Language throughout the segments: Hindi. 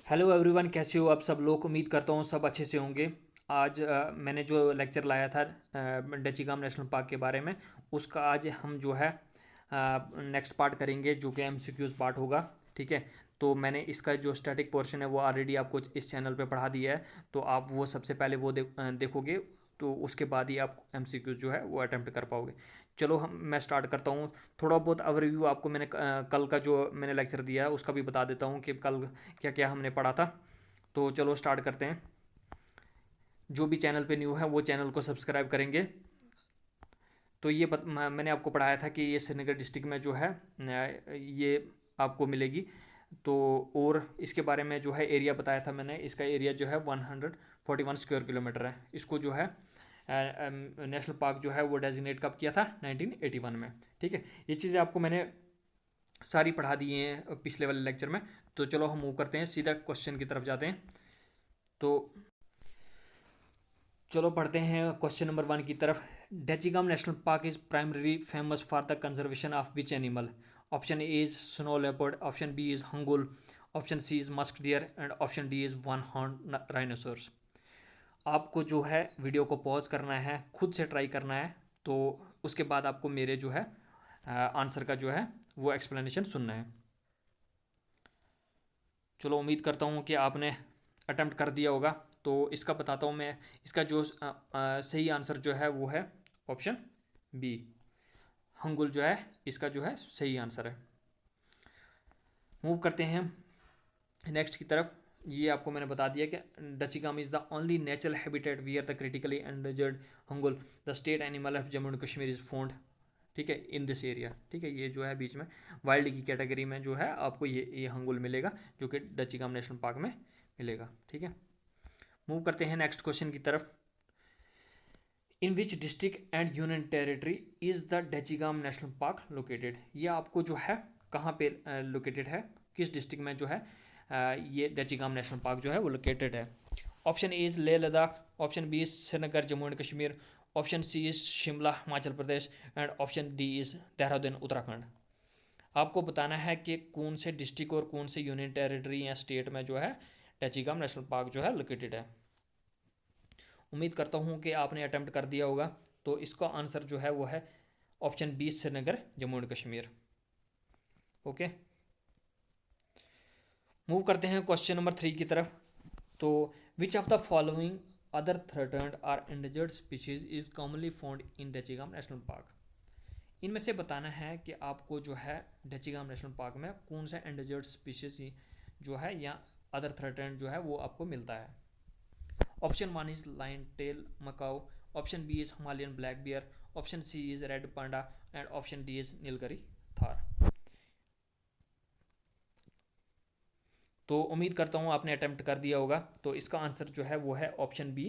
हेलो एवरीवन, कैसे हो आप सब लोग। उम्मीद करता हूँ सब अच्छे से होंगे। आज मैंने जो लेक्चर लाया था डचीगाम नेशनल पार्क के बारे में, उसका आज हम जो है नेक्स्ट पार्ट करेंगे, जो कि एमसीक्यूज पार्ट होगा। ठीक है। तो मैंने इसका जो स्टैटिक पोर्शन है वो ऑलरेडी आपको इस चैनल पे पढ़ा दिया है, तो आप वो सबसे पहले वो देखोगे, तो उसके बाद ही आप एमसीक्यूज जो है वो अटेम्प्ट कर पाओगे। चलो मैं स्टार्ट करता हूँ। थोड़ा बहुत ओवरव्यू आपको मैंने कल का जो मैंने लेक्चर दिया है उसका भी बता देता हूँ कि कल क्या क्या हमने पढ़ा था। तो चलो स्टार्ट करते हैं। जो भी चैनल पे न्यू है वो चैनल को सब्सक्राइब करेंगे। तो मैंने आपको पढ़ाया था कि ये श्रीनगर डिस्ट्रिक्ट में जो है ये आपको मिलेगी। तो और इसके बारे में जो है एरिया बताया था मैंने। इसका एरिया जो है 141 स्क्वायर किलोमीटर है। इसको जो है नेशनल पार्क जो है वो डेजिग्नेट कब किया था, 1981 में। ठीक है। ये चीज़ें आपको मैंने सारी पढ़ा दी हैं पिछले वाले लेक्चर में। तो चलो हम मूव करते हैं, सीधा क्वेश्चन की तरफ जाते हैं। तो चलो पढ़ते हैं क्वेश्चन नंबर 1 की तरफ। Dachigam national park is primary famous for the conservation of which animal? Option A is snow leopard, option B is hangul, option C is musk deer and option D is one horn rhinoceros. आपको जो है वीडियो को पॉज करना है, खुद से ट्राई करना है, तो उसके बाद आपको मेरे जो है आंसर का जो है वो एक्सप्लेनेशन सुनना है। चलो उम्मीद करता हूँ कि आपने अटेम्प्ट कर दिया होगा। तो इसका बताता हूँ मैं। इसका जो सही आंसर जो है वो है ऑप्शन बी, हंगुल जो है इसका जो है सही आंसर है। मूव करते हैं नेक्स्ट की तरफ। ये आपको मैंने बता दिया कि Dachigam is the only natural habitat wear the critically endangered hangul the state animal of Jammu and Kashmir is found. ठीक है, इन दिस एरिया। ठीक है, ये जो है बीच में वाइल्ड की कैटेगरी में जो है आपको ये हंगुल मिलेगा, जो कि डचीगाम नेशनल पार्क में मिलेगा। ठीक है। मूव करते हैं नेक्स्ट क्वेश्चन की तरफ। In which district and union territory is the Dachigam national park located? ये आपको जो है कहाँ पे लोकेटेड है, किस डिस्ट्रिक्ट में जो है ये डचीगाम नेशनल पार्क जो है वो लोकेटेड है? Option A is Leh Ladakh, option B is Srinagar Jammu and Kashmir, option C is Shimla Himachal Pradesh and option D is Dehradun Uttarakhand. आपको बताना है कि कौन से डिस्ट्रिक्ट और कौन से यूनियन टेरिटरी या स्टेट में जो है डचीगाम नेशनल पार्क जो है लोकेटेड है। उम्मीद करता हूँ कि आपने अटेम्प्ट कर दिया होगा। तो इसका आंसर जो है वो है option B, Srinagar Jammu and Kashmir. Okay. Move करते हैं क्वेश्चन नंबर 3 की तरफ। तो which of the following other threatened और endangered species is commonly found in Dachigam national park? इनमें से बताना है कि आपको जो है डचीगाम नेशनल पार्क में कौन सा endangered स्पीशीज जो है या अदर थ्रेटन्ड जो है वो आपको मिलता है। Option 1 is lion tail macaque, option B is Himalayan black bear, option C is red panda and option D is Nilgiri tahr. तो उम्मीद करता हूँ आपने अटेम्प्ट कर दिया होगा। तो इसका आंसर जो है वो है option B,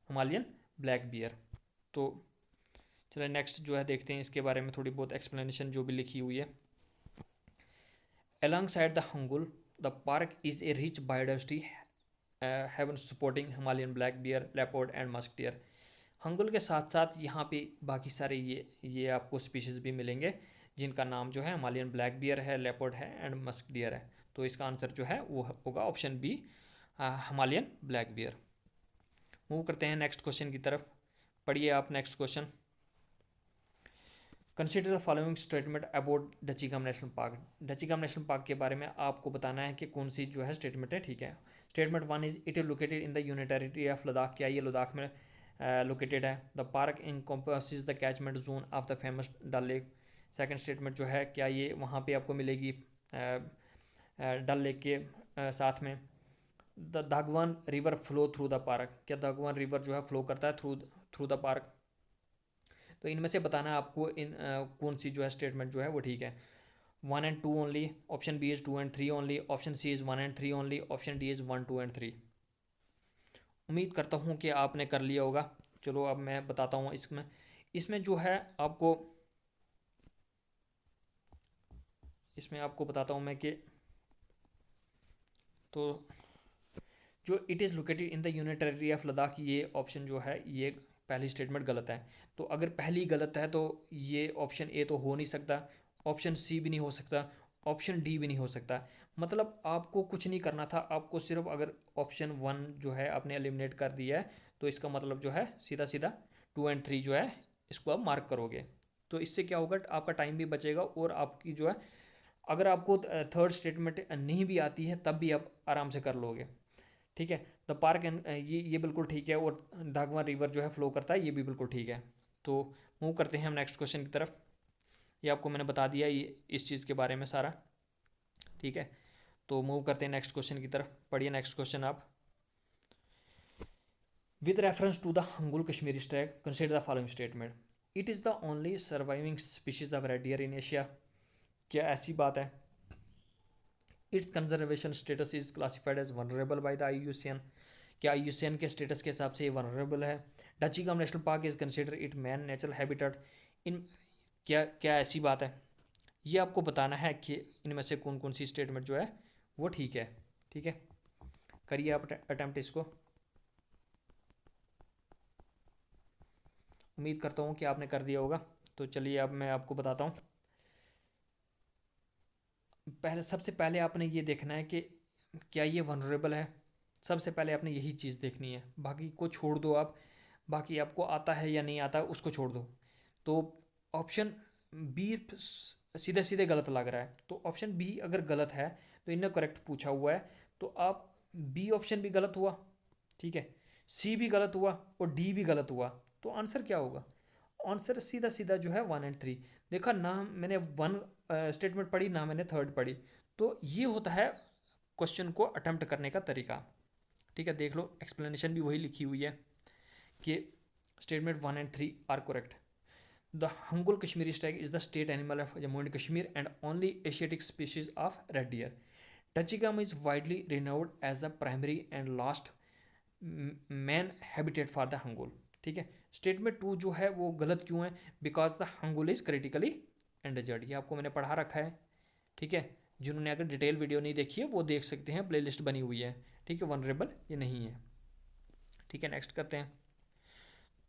Himalayan black bear. तो चलिए नेक्स्ट जो है देखते हैं इसके बारे में थोड़ी बहुत एक्सप्लेनेशन जो भी लिखी हुई है। Alongside the Hangul, the park is a rich biodiversity heaven supporting Himalayan black bear, leopard and musk deer. Hangul के साथ साथ यहाँ पे बाकी सारे ये आपको स्पीशीज़ भी मिलेंगे, जिनका नाम जो है हिमालयन ब्लैक बियर है, लेपर्ड है एंड मस्क डियर है। तो इसका आंसर जो है वो होगा option B, Himalayan black bear. Move करते हैं नेक्स्ट क्वेश्चन की तरफ। पढ़िए आप next question. Consider the following statement about Dachigam national park. Dachigam national park के बारे में आपको बताना है कि कौन सी जो है स्टेटमेंट है। ठीक है। Statement 1 is it is located in the union territory of Ladakh. क्या ये लद्दाख में लोकेटेड है? The park encompasses the catchment zone of the famous Dal lake. Second statement जो है क्या ये वहाँ पे आपको मिलेगी डल लेक के साथ में? The Dagwan river flow through the park. क्या दागवान रिवर जो है फ्लो करता है थ्रू थ्रू द पार्क? तो इनमें से बताना है आपको कौन सी जो है स्टेटमेंट जो है वो ठीक है। 1 and 2 only, option B is 2 and 3 only, option C is 1 and 3 only, option D is 1 2 and 3। उम्मीद करता हूँ कि आपने कर लिया होगा। चलो अब मैं बताता हूँ इसमें इसमें जो है आपको इसमें आपको बताता हूँ मैं कि तो जो it is located in the union territory of Ladakh, ये ऑप्शन जो है ये पहली स्टेटमेंट गलत है। तो अगर पहली गलत है तो ये ऑप्शन ए तो हो नहीं सकता, ऑप्शन सी भी नहीं हो सकता, ऑप्शन डी भी नहीं हो सकता। मतलब आपको कुछ नहीं करना था, आपको सिर्फ अगर ऑप्शन 1 जो है आपने एलिमिनेट कर दिया है तो इसका मतलब जो है सीधा सीधा 2 एंड 3 जो है इसको आप मार्क करोगे। तो इससे क्या होगा, आपका टाइम भी बचेगा और आपकी जो है अगर आपको थर्ड स्टेटमेंट नहीं भी आती है तब भी आप आराम से कर लोगे। ठीक है, द पार्क एंड ये बिल्कुल ठीक है, और दागवा रिवर जो है फ्लो करता है, ये भी बिल्कुल ठीक है। तो मूव करते हैं हम नेक्स्ट क्वेश्चन की तरफ। ये आपको मैंने बता दिया ये इस चीज़ के बारे में सारा। ठीक है, तो मूव करते हैं नेक्स्ट क्वेश्चन की तरफ। पढ़िए नेक्स्ट क्वेश्चन आप। With reference to the hangul Kashmiri stag consider the following statement. It is the only surviving species of red deer in Asia. क्या ऐसी बात है? Its conservation status is classified as vulnerable by the IUCN। क्या IUCN के स्टेटस के हिसाब से ये वनरेबल है? Dachigam national park is consider it main natural habitat in. क्या क्या ऐसी बात है? ये आपको बताना है कि इनमें से कौन कौन सी स्टेटमेंट जो है वो ठीक है। ठीक है, करिए आप अटेम्प्ट इसको। उम्मीद करता हूँ कि आपने कर दिया होगा। तो चलिए अब मैं आपको बताता हूँ। पहले सबसे पहले आपने ये देखना है कि क्या ये वनरेबल है। सबसे पहले आपने यही चीज़ देखनी है, बाकी को छोड़ दो आप। बाकी आपको आता है या नहीं आता उसको छोड़ दो। तो ऑप्शन बी सीधे सीधे गलत लग रहा है, तो ऑप्शन बी अगर गलत है तो इनने करेक्ट पूछा हुआ है, तो आप बी ऑप्शन भी गलत हुआ। ठीक है, सी भी गलत हुआ और डी भी गलत हुआ, तो आंसर क्या होगा? आंसर सीधा सीधा जो है 1 और 3। देखा ना, मैंने 1 स्टेटमेंट पढ़ी ना मैंने थर्ड पढ़ी। तो ये होता है क्वेश्चन को अटेम्प्ट करने का तरीका। ठीक है, देख लो एक्सप्लेनेशन भी वही लिखी हुई है कि स्टेटमेंट 1 और 3 are correct. The hangul Kashmiri stag is the state animal of Jammu and Kashmir and only Asiatic species of red deer. Dachigam is widely renowned as the primary and last main habitat for the hangul. ठीक है, स्टेटमेंट 2 जो है वो गलत क्यों है? Because the hangul is critically endangered. ये आपको मैंने पढ़ा रखा है। ठीक है, जिन्होंने अगर डिटेल वीडियो नहीं देखी है वो देख सकते हैं, प्लेलिस्ट बनी हुई है। ठीक है, वनरेबल ये नहीं है। ठीक है, नेक्स्ट करते हैं।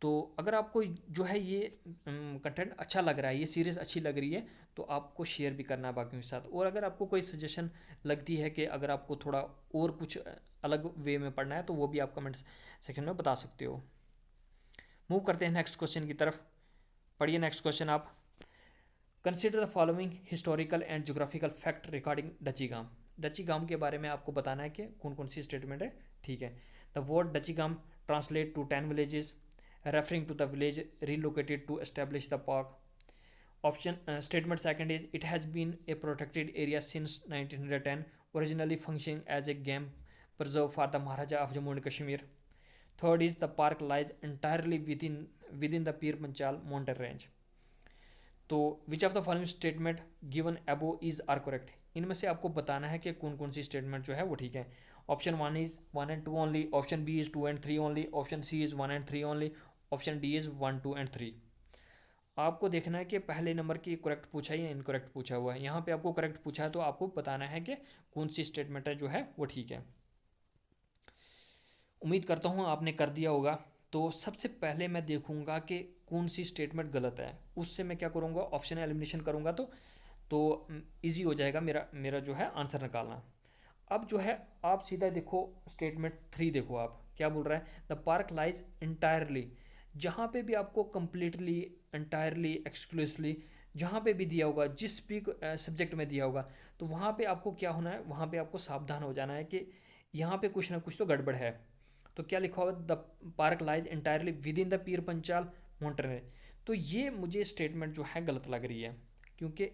तो अगर आपको जो है ये कंटेंट अच्छा लग रहा है, ये सीरीज़ अच्छी लग रही है, तो आपको शेयर भी करना है बाकियों के साथ। और अगर आपको कोई सजेशन लगती है कि अगर आपको थोड़ा और कुछ अलग वे में पढ़ना है तो वो भी आप कमेंट सेक्शन में बता सकते हो। मूव करते हैं नेक्स्ट क्वेश्चन की तरफ। पढ़िए नेक्स्ट क्वेश्चन आप। Consider the following historical and geographical fact regarding Dachigam. Dachigam के बारे में आपको बताना है कि कौन कौन सी स्टेटमेंट है। ठीक है, the word Dachigam translate to 10 villages referring to the village relocated to establish the park. Option statement second is it has been a protected area since 1910, originally functioning as a game preserve for the Maharaja of Jammu and Kashmir. Third is the park lies entirely within the Pir Panchal mountain range. तो which of the following statement given above is are correct. इनमें से आपको बताना है कि कौन कौन सी स्टेटमेंट जो है वो ठीक है। Option 1 is 1 and 2 only, option B is 2 and 3 only, option C is 1 and 3 only, option D is 1 2 and 3। आपको देखना है कि पहले नंबर की करेक्ट पूछा है या इनकरेक्ट पूछा हुआ है। यहाँ पे आपको करेक्ट पूछा है तो आपको बताना है कि कौन सी स्टेटमेंट है जो है वो ठीक है। उम्मीद करता हूँ आपने कर दिया होगा। तो सबसे पहले मैं देखूंगा कि कौन सी स्टेटमेंट गलत है, उससे मैं क्या करूँगा, ऑप्शन एलिमिनेशन करूँगा। तो इजी हो जाएगा मेरा मेरा जो है आंसर निकालना। अब जो है आप सीधा देखो स्टेटमेंट 3 देखो, आप क्या बोल रहा है, द पार्क लाइज इंटायरली। जहाँ पे भी आपको कंप्लीटली, इंटायरली, एक्सक्लूसिवली जहाँ पे भी दिया होगा, जिस भी सब्जेक्ट में दिया होगा, तो वहाँ पे आपको क्या होना है, वहाँ पे आपको सावधान हो जाना है कि यहाँ पे कुछ ना कुछ तो गड़बड़ है। तो क्या लिखा हुआ, the park lies entirely with in the Pir Panchal mountain. तो ये मुझे स्टेटमेंट जो है गलत लग रही है, क्योंकि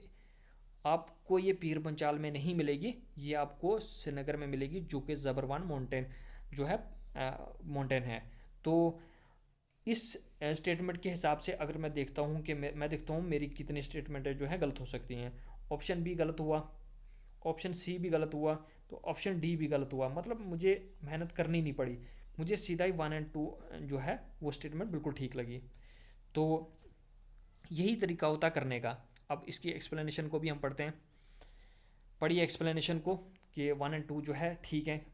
आपको ये पीर पंचाल में नहीं मिलेगी, ये आपको श्रीनगर में मिलेगी जो कि ज़बरवान माउंटेन जो है माउंटेन है। तो इस स्टेटमेंट के हिसाब से अगर मैं देखता हूँ कि मैं देखता हूँ मेरी कितनी स्टेटमेंटें जो है गलत हो सकती हैं। ऑप्शन बी गलत हुआ, ऑप्शन सी भी गलत हुआ, तो ऑप्शन डी भी गलत हुआ। मतलब मुझे मेहनत करनी नहीं पड़ी, मुझे सीधा ही 1 and 2 जो है वो स्टेटमेंट बिल्कुल ठीक लगी। तो यही तरीका होता करने का। अब इसकी एक्सप्लेनेशन को भी हम पढ़ते हैं। पढ़िए एक्सप्लेनेशन को कि 1 and 2 जो है ठीक है।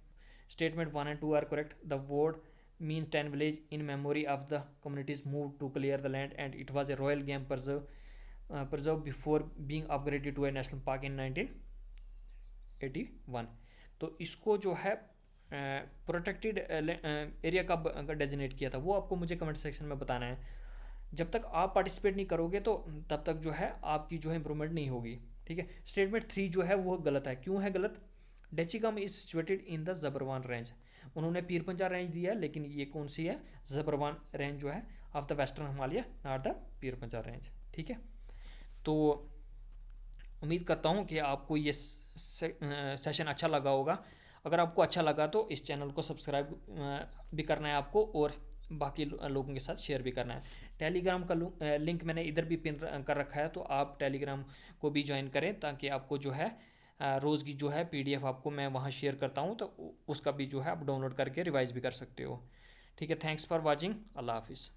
Statement 1 and 2 are correct. The word mean 10 village in memory of the communities move to clear the land and it was a royal game preserve before being upgraded to a national park in 19 81। तो इसको जो है प्रोटेक्टेड एरिया कब डेजिनेट किया था वो आपको मुझे कमेंट सेक्शन में बताना है। जब तक आप पार्टिसिपेट नहीं करोगे तो तब तक जो है आपकी जो है इंप्रूवमेंट नहीं होगी। ठीक है, स्टेटमेंट 3 जो है वो गलत है। क्यों है गलत? Dachigam is situated in the Zabarwan range. उन्होंने पीर पंजा रेंज दिया है, लेकिन ये कौन सी है? जबरवान रेंज जो है of the western Himalaya, not the पीर पंजा रेंज। ठीक है, तो उम्मीद करता हूँ कि आपको ये सेशन अच्छा लगा होगा। अगर आपको अच्छा लगा तो इस चैनल को सब्सक्राइब भी करना है आपको, और बाकी लोगों के साथ शेयर भी करना है। टेलीग्राम का लिंक मैंने इधर भी पिन कर रखा है, तो आप टेलीग्राम को भी ज्वाइन करें, ताकि आपको जो है रोज़ की जो है पीडीएफ आपको मैं वहाँ शेयर करता हूँ, तो उसका भी जो है आप डाउनलोड करके रिवाइज भी कर सकते हो। ठीक है, थैंक्स फॉर वॉचिंग। अल्लाह हाफिज़।